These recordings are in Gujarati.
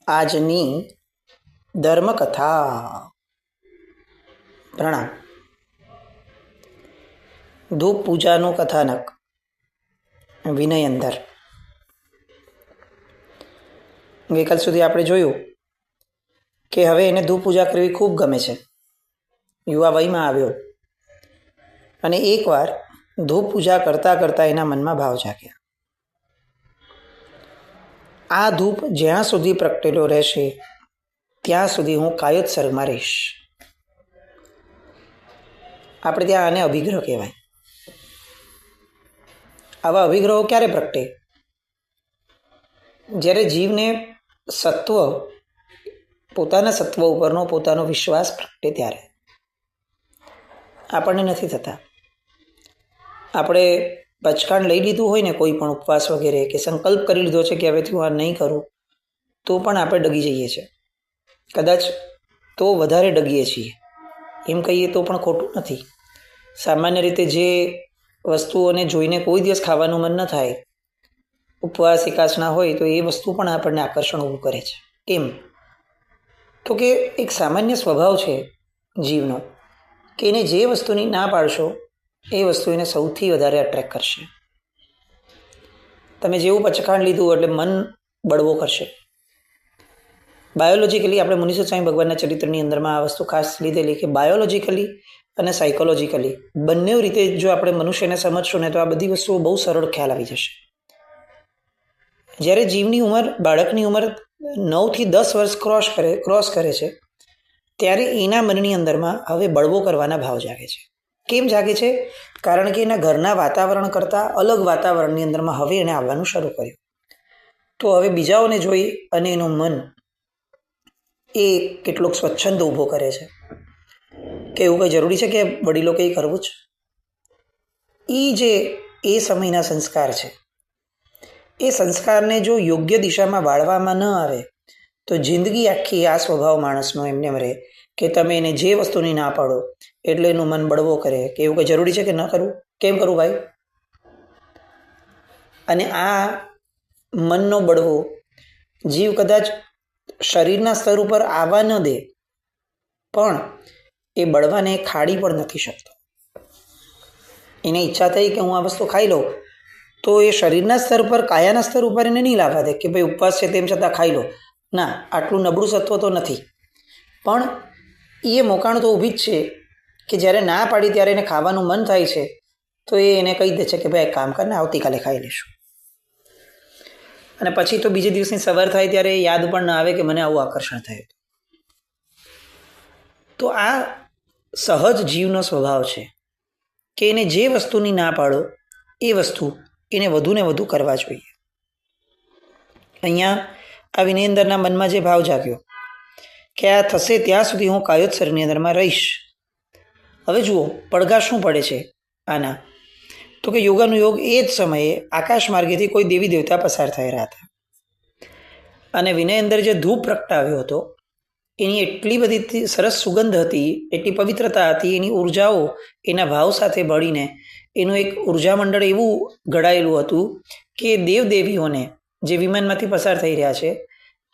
આજની ધર્મકથા. પ્રણામ. ધૂપ પૂજાનું કથાનક. વિનય અંદર. ગઈકાલ સુધી આપણે જોયું કે હવે એને ધૂપ પૂજા કરવી ખૂબ ગમે છે. યુવા વયમાં આવ્યો અને એકવાર ધૂપ પૂજા કરતાં કરતાં એના મનમાં ભાવ જાગ્યા, આ ધૂપ જ્યાં સુધી પ્રગટેલો રહેશે ત્યાં સુધી હું કાયદ સ્વર્ગમાં રહીશ. આપણે ત્યાં આને અભિગ્રહ કહેવાય. આવા અભિગ્રહો ક્યારે પ્રગટે? જ્યારે જીવને પોતાના સત્વ ઉપરનો પોતાનો વિશ્વાસ પ્રગટે ત્યારે. આપણને નથી થતા. આપણે પચકાણ લઈ લીધું હોય ને, કોઈ પણ ઉપવાસ વગેરે, કે સંકલ્પ કરી લીધો છે કે હવેથી હું આ નહીં કરું, તો પણ આપણે ડગી જઈએ છીએ. કદાચ તો વધારે ડગીએ છીએ એમ કહીએ તો પણ ખોટું નથી. સામાન્ય રીતે જે વસ્તુઓને જોઈને કોઈ દિવસ ખાવાનું મન ન થાય, ઉપવાસ એકાસના હોય, તો એ વસ્તુ પણ આપણને આકર્ષણ ઊભું કરે છે. કેમ? તો કે એક સામાન્ય સ્વભાવ છે જીવનો કે એને જે વસ્તુની ના પાડશો એ વસ્તુ એને સૌથી વધારે અટ્રેક્ટ કરશે. તમે જેવું પચખાણ લીધું એટલે મન બળવો કરશે. બાયોલોજીકલી આપણે મુનિષ સ્વામી ભગવાનના ચરિત્રની અંદરમાં આ વસ્તુ ખાસ લીધેલી કે બાયોલોજીકલી અને સાયકોલોજીકલી બંને રીતે જો આપણે મનુષ્યને સમજશું ને તો આ બધી વસ્તુઓ બહુ સરળ ખ્યાલ આવી જશે. જ્યારે જીવની ઉંમર, બાળકની ઉંમર 9 થી 10 વર્ષ ક્રોસ કરે છે ત્યારે એના મનની અંદરમાં હવે બળવો કરવાના ભાવ જાગે છે. કેમ જાગે છે? કારણ કે એના ઘરના વાતાવરણ કરતાં અલગ વાતાવરણની અંદરમાં હવે એને આવવાનું શરૂ કર્યું. તો હવે બીજાઓને જોઈ અને એનું મન એ કેટલોક સ્વચ્છંદ ઊભો કરે છે કે એવું કંઈ જરૂરી છે કે વડીલો કંઈ કરવું જ? એ સમયના સંસ્કાર છે. એ સંસ્કારને જો યોગ્ય દિશામાં વાળવામાં ન આવે તો જિંદગી આખી આ સ્વભાવ માણસનો એમને રહે કે તમે એને જે વસ્તુની ના પાડો એટલે એનું મન બળવો કરે કે એવું કંઈ જરૂરી છે કે ન કરવું? કેમ કરવું ભાઈ? અને આ મનનો બળવો જીવ કદાચ શરીરના સ્તર ઉપર આવવા ન દે પણ એ બળવાને ખાડી પણ નથી શકતો. એને ઈચ્છા થઈ કે હું આ વસ્તુ ખાઈ લઉં તો એ શરીરના સ્તર પર, કાયાના સ્તર ઉપર એને નહીં લાવવા દે કે ભાઈ ઉપવાસ છે તેમ છતાં ખાઈ લો. ના, આટલું નબળું સત્વ તો નથી. પણ એ મોકાણ તો ઊભી જ છે કે જ્યારે ના પાડી ત્યારે એને ખાવાનું મન થાય છે તો એ એને કહી દે છે કે ભાઈ એક કામ કરને, આવતીકાલે ખાઈ લઈશું. અને પછી તો બીજે દિવસની સવાર થાય ત્યારે યાદ પણ ના આવે કે મને આવું આકર્ષણ થયું. તો આ સહજ જીવનો સ્વભાવ છે કે એને જે વસ્તુની ના પાડો એ વસ્તુ એને વધુ ને વધુ કરવા જોઈએ. અહીંયા આ વિનયેન્દ્રના મનમાં જે ભાવ જાગ્યો કે આ થશે ત્યાં સુધી હું કાયોત્સરની અંદરમાં રહીશ. હવે જુઓ, પડઘા શું પડે છે આના? તો કે યોગાનુયોગ એ જ સમયે આકાશ માર્ગેથી કોઈ દેવી દેવતા પસાર થઈ રહ્યા હતા અને વિનયેન્દ્ર જે ધૂપ પ્રગટાવ્યો હતો એની એટલી બધી સરસ સુગંધ હતી, એટલી પવિત્રતા હતી, એની ઉર્જાઓ એના ભાવ સાથે ભળીને એનું એક ઉર્જા મંડળ એવું ઘડાયેલું હતું કે દેવદેવીઓને જે વિમાનમાંથી પસાર થઈ રહ્યા છે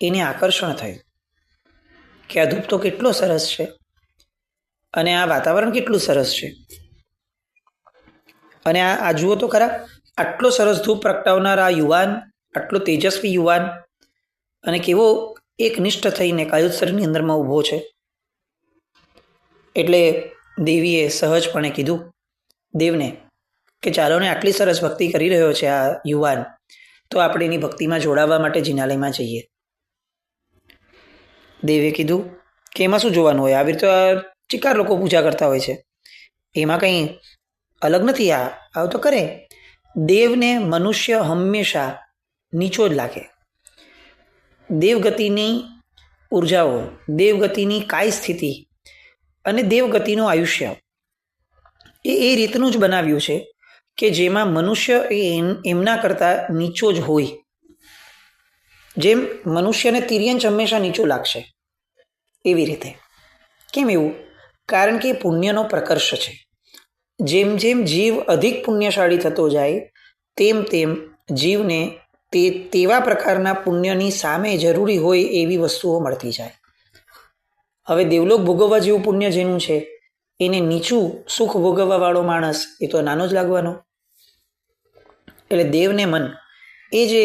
એને આકર્ષણ થયું કે આ ધૂપ તો કેટલો સરસ છે અને આ વાતાવરણ કેટલું સરસ છે. અને આ જુઓ તો ખરા, આટલો સરસ ધૂપ પ્રગટાવનાર આ યુવાન, આટલો તેજસ્વી યુવાન અને કેવો એકનિષ્ઠ થઈને કાયોત્સરની અંદરમાં ઊભો છે. એટલે દેવીએ સહજપણે કીધું દેવને કે ચાલો ને, આટલી સરસ ભક્તિ કરી રહ્યો છે આ યુવાન, તો આપણે એની ભક્તિમાં જોડાવા માટે જિનાલયમાં જઈએ. દેવે કીધું કે એમાં શું જોવાનું હોય? આવી રીતે ચિકાર લોકો પૂજા કરતા હોય છે, એમાં કંઈ અલગ નથી. આવું તો કરે. દેવને મનુષ્ય હંમેશા નીચો જ લાગે. દેવગતિની ઉર્જાઓ, દેવગતિની કાય સ્થિતિ અને દેવગતિનું આયુષ્ય એ રીતનું જ બનાવ્યું છે કે જેમાં મનુષ્ય એમના કરતાં નીચો જ હોય. જેમ મનુષ્યને તિર્યંચ હંમેશા નીચું લાગશે એવી રીતે. કેમ એવું? કારણ કે પુણ્યનો પ્રકર્ષ છે. જેમ જેમ જીવ અધિક પુણ્યશાળી થતો જાય તેમ તેમ જીવને તેવા પ્રકારના પુણ્યની સામે જરૂરી હોય એવી વસ્તુઓ મળતી જાય. હવે દેવલોક ભોગવવા જેવું પુણ્ય જેનું છે એને નીચું સુખ ભોગવવાવાળો માણસ એ તો નાનો જ લાગવાનો. એટલે દેવને મન એ જે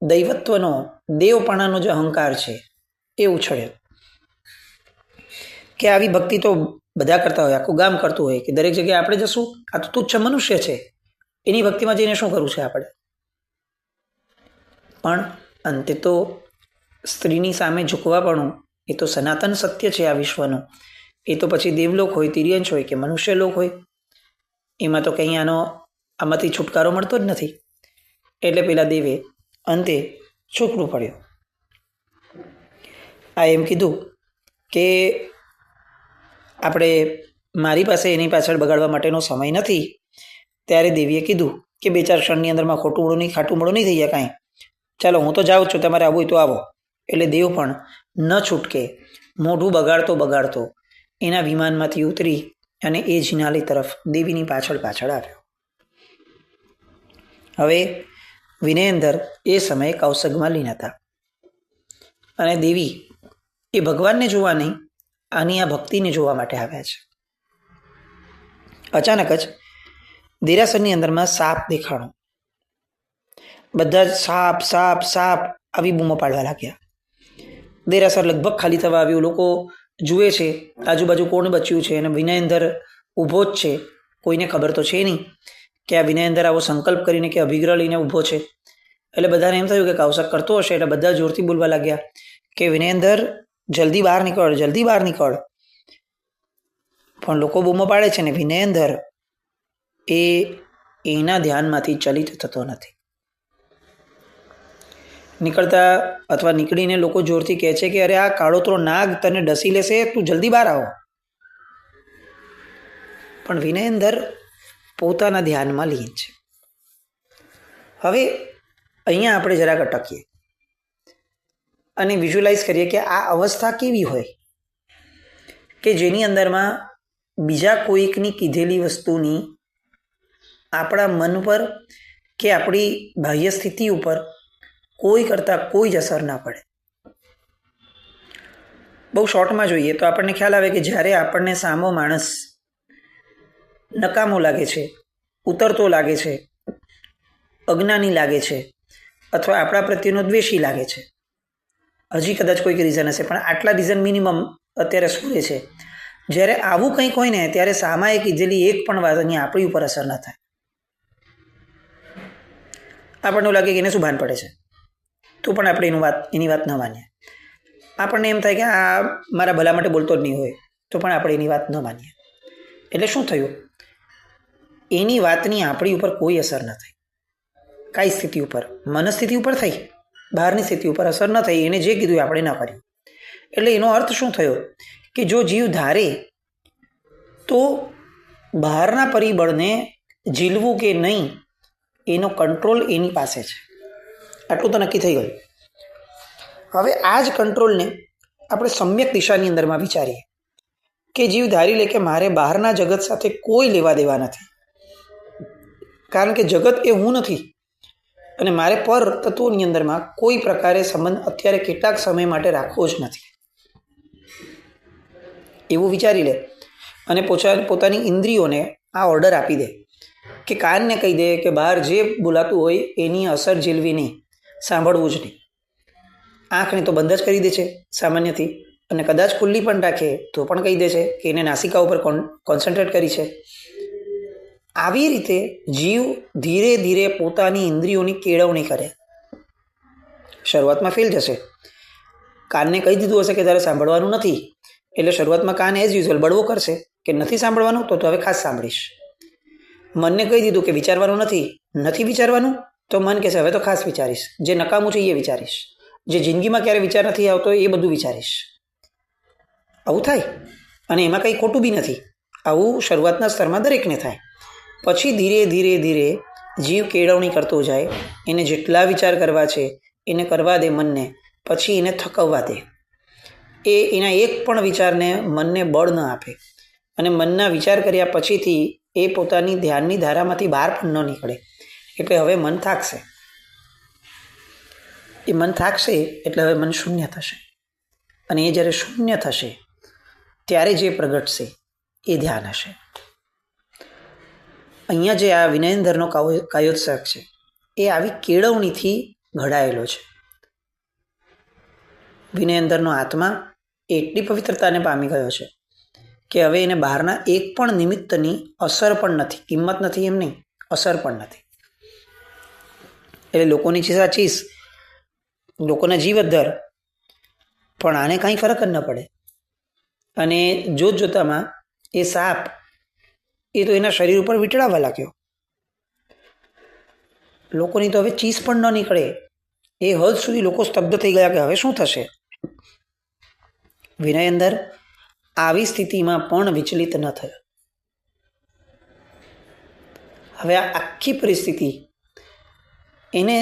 દૈવત્વનો દેવપણાનો જે અહંકાર છે એ ઉછળ્યો કે આવી ભક્તિ તો બધા કરતા હોય, આખું ગામ કરતું હોય કે દરેક જગ્યાએ આપણે જશું, આ તો તુચ્છ મનુષ્ય છે, એની ભક્તિમાં જઈને શું કરવું છે આપણે. પણ અંતે તો સ્ત્રીની સામે ઝૂકવાપણું એ તો સનાતન સત્ય છે આ વિશ્વનું. એ તો પછી દેવલોક હોય, તિર્યંશ હોય કે મનુષ્ય લોક હોય, એમાં તો કંઈ આમાંથી છુટકારો મળતો જ નથી. એટલે પેલા દેવે અંતે છૂટવું પડ્યું. આ એમ કીધું કે આપણે મારી પાસે એની પાછળ બગાડવા માટેનો સમય નથી. ત્યારે દેવીએ કીધું કે 2-4 ક્ષણની અંદરમાં ખોટું મોડું નહીં, ખાટું મોડું નહીં થઈ જાય કાંઈ, ચાલો હું તો જાઉં છું, તમારે આવવું હોય તો આવો. એટલે દેવ પણ ન છૂટકે મોઢું બગાડતો એના વિમાનમાંથી ઉતરી અને એ જિનાલય તરફ દેવીની પાછળ આવ્યો. હવે વિનયેન્દ્ર એ સમયે કૌશગમાં લીન હતા અને દેવી એ ભગવાનને જોવા નહીં, આની આ ભક્તિને જોવા માટે આવ્યા છે. અચાનક જ દેરાસરની અંદરમાં સાપ દેખાણો. બધા જ સાપ સાપ સાપ આવી બૂમો પાડવા લાગ્યા. દેરાસર લગભગ ખાલી થવા આવ્યું. લોકો જુએ છે આજુબાજુ કોણ બચ્યું છે અને વિનયેન્દ્ર ઊભો જ છે. કોઈને ખબર તો છે નહીં કે આ વિનયેન્દ્ર આવો સંકલ્પ કરીને કે અભિગ્રહ લઈને ઊભો છે. એટલે બધાને એમ થયું કે કૌશક કરતો હશે. એટલે બધા જોરથી બોલવા લાગ્યા કે વિનયેન્દ્ર જલ્દી બહાર નીકળ, જલ્દી બહાર નીકળ. પણ લોકો બૂમો પાડે છે ને વિનયેન્દ્ર એના ધ્યાનમાંથી ચલિત થતો નથી. નીકળતા અથવા નીકળીને લોકો જોરથી કહે છે કે અરે આ કાળોતરો નાગ તને ડસી લેશે, તું જલ્દી બહાર આવો. પણ વિનયેન્દ્ર પોતાના ધ્યાનમાં લીન છે. હવે અહીંયા આપણે જરાક અટકીએ અને વિઝ્યુલાઇઝ કરીએ કે આ અવસ્થા કેવી હોય કે જેની અંદરમાં બીજા કોઈકની કીધેલી વસ્તુની આપણા મન પર કે આપણી બાહ્ય સ્થિતિ ઉપર કોઈ કરતાં કોઈ જ અસર ના પડે. બહુ શોર્ટમાં જોઈએ તો આપણને ખ્યાલ આવે કે જ્યારે આપણને સામો માણસ નકામો લાગે છે, ઉતરતો લાગે છે, અજ્ઞાની લાગે છે અથવા આપણા પ્રત્યેનો દ્વેષી લાગે છે, હજી કદાચ કોઈક રીઝન હશે પણ આટલા રીઝન મિનિમમ અત્યારે સ્ફુરે છે. જ્યારે આવું કંઈક હોય ને ત્યારે સામાએ કીધેલી એક પણ વાતની આપણી ઉપર અસર ન થાય. આપણને એવું લાગે કે એને શું ભાન પડે છે, તો પણ આપણે એની વાત ન માનીએ. આપણને એમ થાય કે આ મારા ભલા માટે બોલતો જ નહીં હોય, તો પણ આપણે એની વાત ન માનીએ. એટલે શું થયું? એની વાતની આપણી ઉપર કોઈ અસર ન થઈ. કઈ સ્થિતિ ઉપર? મનસ્થિતિ ઉપર થઈ, બહારની સ્થિતિ ઉપર અસર ન થઈ. એને જે કીધું આપણે ન કર્યું. એટલે એનો અર્થ શું થયો કે જો જીવ ધારે તો બહારના પરિબળને ઝીલવું કે નહીં એનો કંટ્રોલ એની પાસે છે. આટલું તો નક્કી થઈ ગયું. હવે આ જ કંટ્રોલને આપણે સમ્યક દિશાની અંદરમાં વિચારીએ કે જીવ ધારી લે કે મારે બહારના જગત સાથે કોઈ લેવા દેવા નથી, કારણ કે જગત એ હું નથી અને મારે પર તત્વોની અંદરમાં કોઈ પ્રકારે સંબંધ અત્યારે કેટલાક સમય માટે રાખવો જ નથી, એવું વિચારી લે અને પોતાની ઇન્દ્રિયોને આ ઓર્ડર આપી દે કે કાનને કહી દે કે બહાર જે બોલાતું હોય એની અસર ઝીલવી નહીં, સાંભળવું જ નહીં. આંખને તો બંધ જ કરી દે છે સામાન્યથી, અને કદાચ ખુલ્લી પણ રાખે તો પણ કહી દે છે કે એને નાસિકા ઉપર કોન્સન્ટ્રેટ કરી છે. આવી રીતે જીવ ધીરે ધીરે પોતાની ઇન્દ્રિયોની કેળવણી કરે. શરૂઆતમાં ફેલ જશે. કાનને કહી દીધું હશે કે તારે સાંભળવાનું નથી, એટલે શરૂઆતમાં કાન એઝ યુઝ્યુઅલ બળવો કરશે કે નથી સાંભળવાનું તો હવે ખાસ સાંભળીશ. મનને કહી દીધું કે વિચારવાનું નથી વિચારવાનું, તો મન કહેશે હવે તો ખાસ વિચારીશ, જે નકામું છે એ વિચારીશ, જે જિંદગીમાં ક્યારે વિચાર નથી આવતો એ બધું વિચારીશ. આવું થાય અને એમાં કંઈ ખોટું બી નથી. આવું શરૂઆતના સ્તરમાં દરેકને થાય. પછી ધીરે ધીરે ધીરે જીવ કેળવણી કરતો જાય. એને જેટલા વિચાર કરવા છે એને કરવા દે મનને, પછી એને થકવવા દે. એ એના એક પણ વિચારને મનને બળ ન આપે અને મનના વિચાર કર્યા પછીથી એ પોતાની ધ્યાનની ધારામાંથી બહાર પણ ન નીકળે. એટલે હવે મન થાકશે. એ મન થાકશે એટલે હવે મન શૂન્ય થશે, અને એ જ્યારે શૂન્ય થશે ત્યારે જે પ્રગટશે એ ધ્યાન હશે. અહીંયા જે આ વિનયેન્દ્રનો કાયોત્સર્ગ છે એ આવી કેળવણીથી ઘડાયેલો છે. વિનયેન્દ્રનો આત્મા એટલી પવિત્રતાને પામી ગયો છે કે હવે એને બહારના એક પણ નિમિત્તની અસર પણ નથી, કિંમત નથી એમ નહીં, અસર પણ નથી. એટલે લોકોની ચીસ, લોકોના જીવતદર, પણ આને કાંઈ ફરક જ ન પડે. અને જોતામાં એ સાપ એ તો એના શરીર ઉપર વીંટળાવા લાગ્યો. લોકોની તો હવે ચીસ પણ ન નીકળે એ હદ સુધી લોકો સ્તબ્ધ થઈ ગયા કે હવે શું થશે. વિનયેન્દ્ર આવી સ્થિતિમાં પણ વિચલિત ન થયો. હવે આ આખી પરિસ્થિતિ એને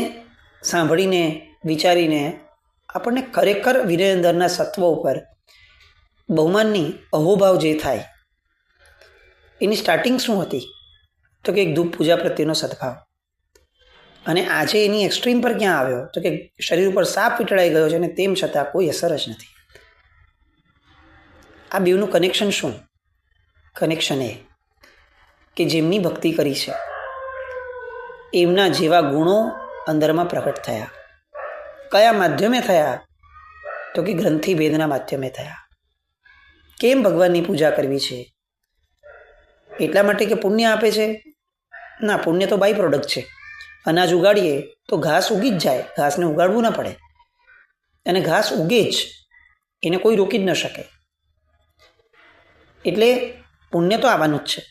સાંભળીને વિચારીને આપણને ખરેખર વિનયેન્દ્રના સત્વ ઉપર બહુમાનની અહોભાવ જે થાય એની સ્ટાર્ટિંગ શું હતી? તો કે એક ધૂપ પૂજા પ્રત્યેનો સદભાવ. અને આજે એની એક્સ્ટ્રીમ પર ક્યાં આવ્યો? તો કે શરીર ઉપર સાપ વીંટળાઈ ગયો છે અને તેમ છતાં કોઈ અસર જ નથી. આ બેવનું કનેક્શન શું? કનેક્શન એ કે જેમની ભક્તિ કરી છે એમના જેવા ગુણો અંદરમાં પ્રગટ થયા. કયા માધ્યમે થયા? તો કે ગ્રંથિ ભેદના માધ્યમે થયા. કેમ ભગવાનની પૂજા કરવી છે? એટલા માટે કે પુણ્ય આપે છે? ના, પુણ્ય તો બાય પ્રોડક્ટ છે. અનાજ ઉગાડીએ તો ઘાસ ઉગી જ જાય, ઘાસને ઉગાડવું ન પડે, અને ઘાસ ઉગે જ, એને કોઈ રોકી જ ન શકે. એટલે પુણ્ય તો આવવાનું જ છે,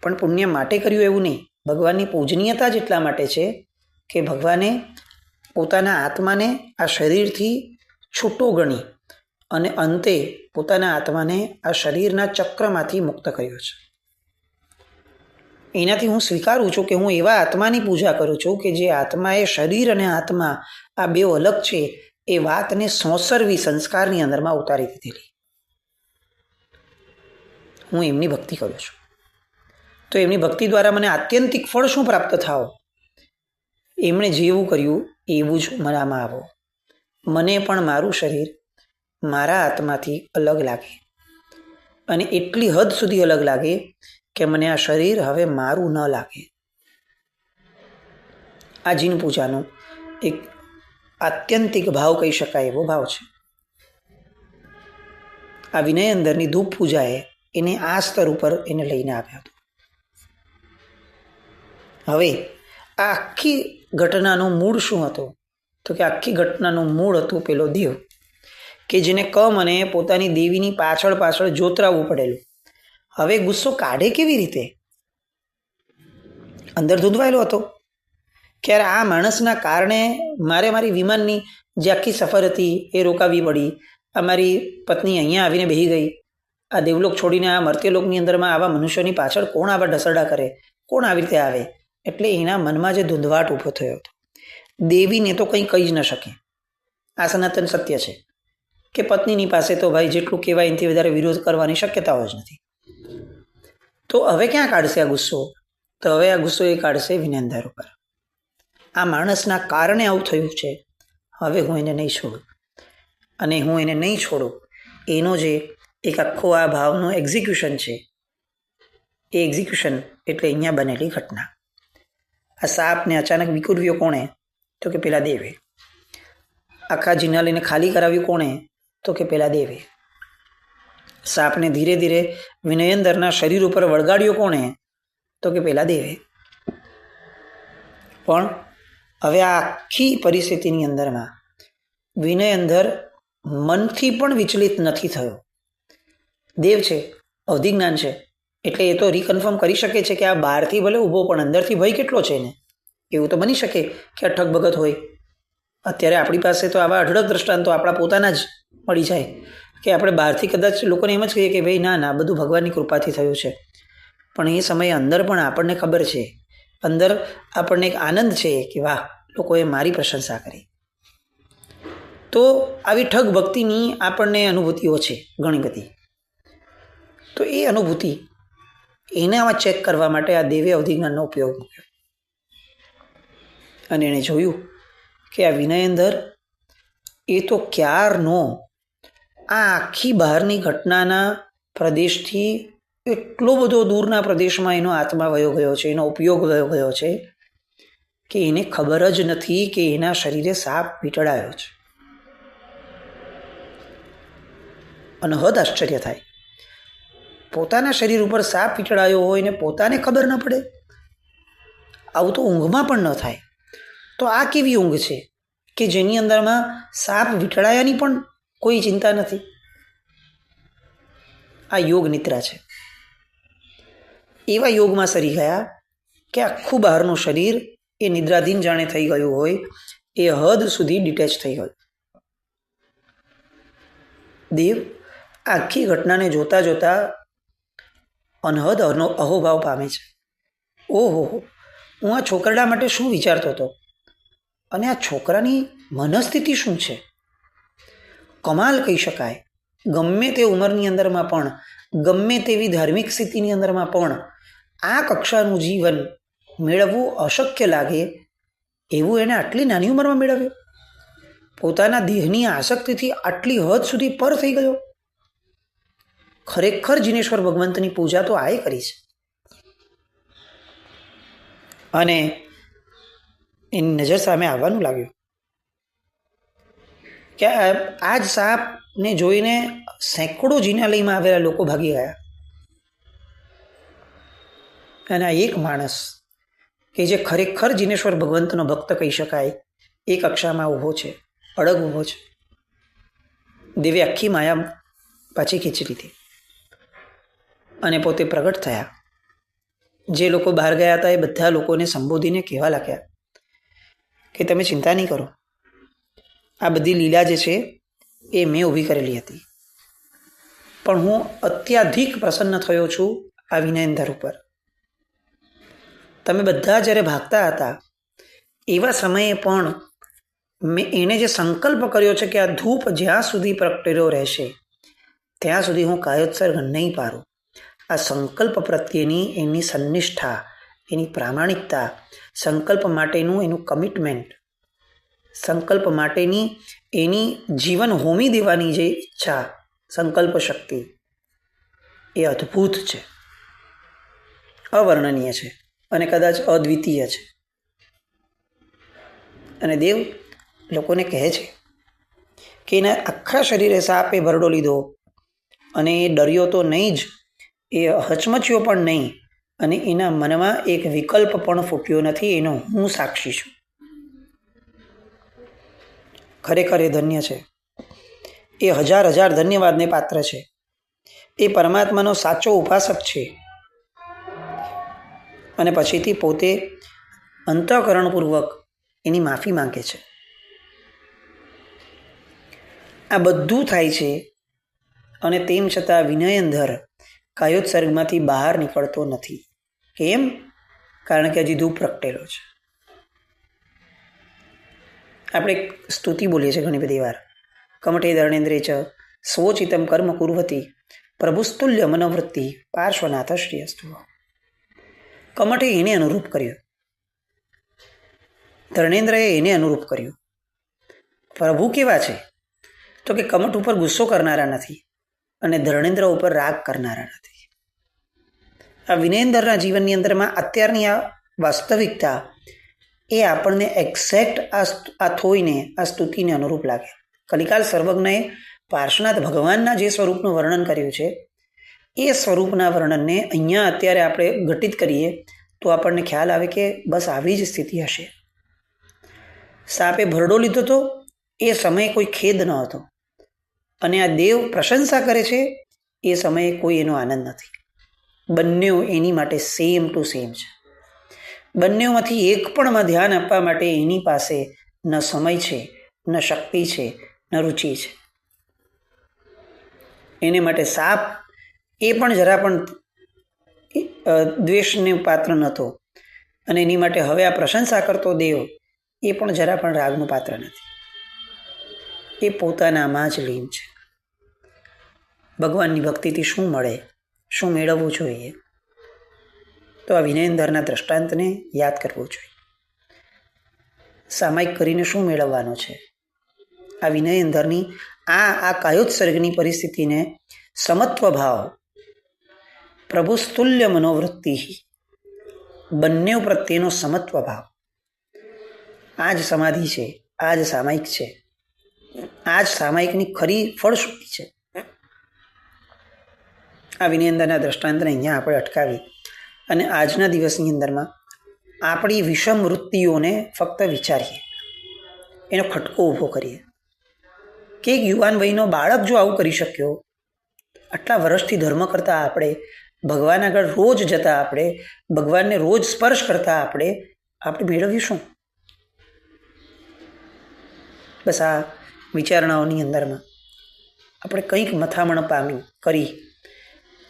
પણ પુણ્ય માટે કર્યું એવું નહીં. ભગવાનની પૂજનીયતા જ એટલા માટે છે કે ભગવાને પોતાના આત્માને આ શરીરથી છૂટો ગણી અને અંતે પોતાના આત્માને આ શરીરના ચક્રમાંથી મુક્ત કર્યો છે. એનાથી હું સ્વીકારું છું કે હું એવા આત્માની પૂજા કરું છું કે જે આત્માએ શરીર અને આત્મા આ બે અલગ છે એ વાતને સોંસરવી સંસ્કારની અંદરમાં ઉતારી દીધેલી. હું એમની ભક્તિ કરું છું. તો એમની ભક્તિ દ્વારા મને આત્યંતિક ફળ શું પ્રાપ્ત થાવ? એમણે જેવું કર્યું એવું જ મનામાં આવો. મને પણ મારું શરીર મારા આત્માથી અલગ લાગે, અને એટલી હદ સુધી અલગ લાગે કે મને આ શરીર હવે મારું ન લાગે. આ જીન પૂજાનો એક આત્યંતિક ભાવ કહી શકાય એવો ભાવ છે. આ વિનયેન્દ્રની ધૂપ પૂજાએ એને આ સ્તર ઉપર એને લઈને આવ્યો હતો. હવે આ આખી ઘટનાનું મૂળ શું હતું? તો કે આખી ઘટનાનું મૂળ હતું પેલો દેવ કે જેને મને પોતાની દેવીની પાછળ જોતરાવવું પડેલું. હવે ગુસ્સો કાઢે કેવી રીતે? અંદર ધૂંધવાયેલો હતો. ક્યારે આ માણસના કારણે મારી વિમાનની જે આખી સફર હતી એ રોકાવી પડી. આ મારી પત્ની અહીંયા આવીને બેસી ગઈ. આ દેવલોક છોડીને આ મર્ત્યલોકની અંદરમાં આવા મનુષ્યોની પાછળ કોણ આવા ઢસરડા કરે? કોણ આવી રીતે આવે? એટલે એના મનમાં જે ધૂંધવાટ ઊભો થયો હતો. દેવીને તો કંઈ કહી જ ન શકે. આ સનાતન સત્ય છે કે પત્નીની પાસે તો ભાઈ જેટલું કહેવાય એનાથી વધારે વિરોધ કરવાની શક્યતાઓ જ નથી. તો હવે ક્યાં કાઢશે આ ગુસ્સો? તો હવે આ ગુસ્સો એ કાઢશે વિનયેન્દ્ર ઉપર. આ માણસના કારણે આવું થયું છે, હવે હું એને નહીં છોડું. અને હું એને નહીં છોડું એનો જે એક આખો આ ભાવનો એક્ઝિક્યુશન છે, એ એક્ઝિક્યુશન એટલે અહીંયા બનેલી ઘટના. આ સાપને અચાનક વિકુરવ્યો કોણે? તો કે પેલા દેવે. આખા જિનાલીને ખાલી કરાવ્યું કોણે? તો કે પેલા દેવે. સાપને ધીરે ધીરે વિનયેન્દ્રના શરીર ઉપર વળગાડ્યો કોણે? તો કે પેલા દેવે. પણ હવે આ આખી પરિસ્થિતિની અંદરમાં વિનયેન્દ્ર મનથી પણ વિચલિત નથી થયો. દેવ છે, અવધિજ્ઞાન છે, એટલે એ તો રિકન્ફર્મ કરી શકે છે કે આ બહારથી ભલે ઊભો પણ અંદરથી ભય કેટલો છે ને. એવું તો બની શકે કે આ ઠગ ભગત હોય. અત્યારે આપણી પાસે તો આવા અઢળક દ્રષ્ટાંતો આપણા પોતાના જ મળી જાય કે આપણે બહારથી કદાચ લોકોને એમ જ કહીએ કે ભાઈ ના બધું ભગવાનની કૃપાથી થયું છે, પણ એ સમયે અંદર પણ આપણને ખબર છે, અંદર આપણને એક આનંદ છે કે વાહ, લોકોએ મારી પ્રશંસા કરી. તો આવી ઠગ ભક્તિની આપણને અનુભૂતિઓ છે ઘણી બધી. તો એ અનુભૂતિ એને આમાં ચેક કરવા માટે આ દેવે અવધિજ્ઞાનનો ઉપયોગ મૂક્યો. અને એણે જોયું કે આ વિનયેન્દ્ર એ તો ક્યારનો આ આખી બહારની ઘટનાના પ્રદેશથી એટલો બધો દૂરના પ્રદેશમાં એનો આત્મા વયો ગયો છે, એનો ઉપયોગ વયો ગયો છે કે એને ખબર જ નથી કે એના શરીરે સાપ વીંટળાયો છે. અનહદ આશ્ચર્ય થાય. પોતાના શરીર ઉપર સાપ વીંટળાયો હોય ને પોતાને ખબર ન પડે. આવું તો ઊંઘમાં પણ ન થાય. તો આ કેવી ઊંઘ છે કે જેની અંદરમાં સાપ વીંટળાયાની પણ કોઈ ચિંતા નથી? આ યોગ નિદ્રા છે. એવા યોગમાં સરી ગયા કે આખું બહારનું શરીર એ નિદ્રાધીન જાણે થઈ ગયું હોય, એ હદ સુધી ડિટેચ થઈ ગયું. દેવ આખી ઘટનાને જોતા જોતા અનહદ અહોભાવ પામે છે. ઓહો, હું આ છોકરડા માટે શું વિચારતો હતો અને આ છોકરાની મનસ્થિતિ શું છે? કમાલ કહી શકાય. ગમે તે ઉંમરની અંદરમાં પણ, ગમે તેવી ધાર્મિક સ્થિતિની અંદરમાં પણ આ કક્ષાનું જીવન મેળવવું અશક્ય લાગે એવું એને આટલી નાની ઉંમરમાં મેળવ્યું. પોતાના દેહની આસક્તિથી આટલી હદ સુધી પર થઈ ગયો. ખરેખર જીનેશ્વર ભગવંતની પૂજા તો આએ કરી છે. અને એની નજર સામે આવવાનું લાગ્યું કે આ જ સાપને જોઈને સેંકડો જિનાલયમાં આવેલા લોકો ભાગી ગયા. અને આ એક માણસ કે જે ખરેખર જીનેશ્વર ભગવંતનો ભક્ત કહી શકાય, એ કક્ષામાં ઊભો છે, અડગ ઊભો છે. દેવે આખી માયા પાછી ખેંચી લીધી અને પોતે પ્રગટ થયા. જે લોકો બહાર ગયા હતા એ બધા લોકોને સંબોધીને કહેવા લાગ્યા કે તમે ચિંતા નહીં કરો, આ બધી લીલા જે છે એ મેં ઊભી કરેલી હતી, પણ હું અત્યાધિક પ્રસન્ન થયો છું આ વિનયેન્દ્ર ઉપર. તમે બધા જ્યારે ભાગતા હતા એવા સમયે પણ મેં એને જે સંકલ્પ કર્યો છે કે આ ધૂપ જ્યાં સુધી પ્રગટેલો રહેશે ત્યાં સુધી હું કાયોત્સર્ગ નહીં પાડું. આ સંકલ્પ પ્રત્યેની એની સન્નિષ્ઠા, એની પ્રામાણિકતા, સંકલ્પ માટેનું એનું કમિટમેન્ટ, સંકલ્પ માટેની એની જીવન હોમી દેવાની જે ઈચ્છા, સંકલ્પ શક્તિ, એ અદ્ભુત છે, અવર્ણનીય છે અને કદાચ અદ્વિતીય છે. અને દેવ લોકોને કહે છે કે એના આખા શરીરે સાપે ભરડો લીધો અને એ ડર્યો તો નહીં જ, એ હચમચ્યો પણ નહીં અને એના મનમાં એક વિકલ્પ પણ ફૂટ્યો નથી. એનો હું સાક્ષી છું. ખરેખર એ ધન્ય છે. એ હજાર હજાર ધન્યવાદને પાત્ર છે. એ પરમાત્માનો સાચો ઉપાસક છે. અને પછીથી પોતે અંતઃકરણપૂર્વક એની માફી માંગે છે. આ બધું થાય છે અને તેમ છતાં વિનયેન્દ્ર કાયોત્સર્ગમાંથી બહાર નીકળતો નથી. કેમ? કારણ કે હજી ધૂપ પ્રગટેલો છે. આપણે સ્તુતિ બોલીએ છીએ ઘણી બધી વાર, કમઠે ધર્ણેન્દ્રે ચ સ્વોચિતમ કર્મ કુર્વતી પ્રભુસ્તુલ્ય મનોવૃત્તિ પાર્શ્વનાથ શ્રી અસ્તુ. કમઠે એને અનુરૂપ કર્યું, ધર્ણેન્દ્રએ એને અનુરૂપ કર્યું. પ્રભુ કેવા છે? તો કે કમઠ ઉપર ગુસ્સો કરનારા નથી અને ધર્ણેન્દ્ર ઉપર રાગ કરનારા નથી. આ વિનયેન્દ્રના જીવનની અંદરમાં અત્યારની આ વાસ્તવિકતા એ આપણને એક્ઝેક્ટ આ થોઈને, આ સ્તુતિને અનુરૂપ લાગે. કલિકાલ સર્વજ્ઞએ પાર્શ્વનાથ ભગવાનના જે સ્વરૂપનું વર્ણન કર્યું છે એ સ્વરૂપના વર્ણનને અહીંયા અત્યારે આપણે ઘટિત કરીએ તો આપણને ખ્યાલ આવે કે બસ આવી જ સ્થિતિ હશે. સાપે ભરડો લીધો હતો એ સમયે કોઈ ખેદ ન હતો અને આ દેવ પ્રશંસા કરે છે એ સમયે કોઈ એનો આનંદ નથી. બંને એની માટે સેમ ટુ સેમ છે. બંનેમાંથી એક પણમાં ધ્યાન આપવા માટે એની પાસે ન સમય છે, ન શક્તિ છે, ન રુચિ છે. એને માટે સાપ એ પણ જરા પણ દ્વેષને પાત્ર નહોતો અને એની માટે હવે આ પ્રશંસા કરતો દેવ એ પણ જરા પણ રાગનું પાત્ર નથી. એ પોતાનામાં જ લીન છે. ભગવાનની ભક્તિથી શું મળે, શું મેળવવું જોઈએ? તો આ વિનયેન્દ્રના દ્રષ્ટાંતને યાદ કરવું જોઈએ. સામાયિક કરીને શું મેળવવાનો છે? આ વિનય અંદરની આ કાયોત્સર્ગની પરિસ્થિતિને સમત્વ ભાવ, પ્રભુસ્તુલ્ય મનોવૃત્તિ, બંને પ્રત્યેનો સમત્વ ભાવ, આ જ સમાધિ છે, આ જ સામાયિક છે. આ જ સામાયિકની ખરી ફળશ્રુતિ છે. આ વિનય અંદરના દ્રષ્ટાંતને અહીંયા આપણે અટકાવી અને આજના દિવસની અંદરમાં આપણી વિષમ વૃત્તિઓને ફક્ત વિચારીએ, એનો ખટકો ઊભો કરીએ કે એક યુવાન વયનો બાળક જો આવું કરી શક્યો, આટલા વર્ષથી ધર્મ કરતા આપણે, ભગવાન આગળ રોજ જતા આપણે, ભગવાનને રોજ સ્પર્શ કરતા આપણે મેળવ્યું શું? બસ આ વિચારણાઓની અંદરમાં આપણે કંઈક મથામણ પામી કરી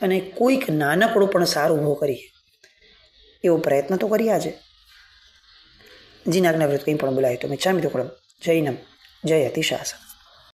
અને કોઈક નાનકડું પણ સારું ઊભો કરીએ એવો પ્રયત્ન તો કરીએ આજે. જીનાજ્ઞા વ્રત કંઈ પણ બોલાય તો મેં ચામી તો જૈનમ જય અતિશાસન.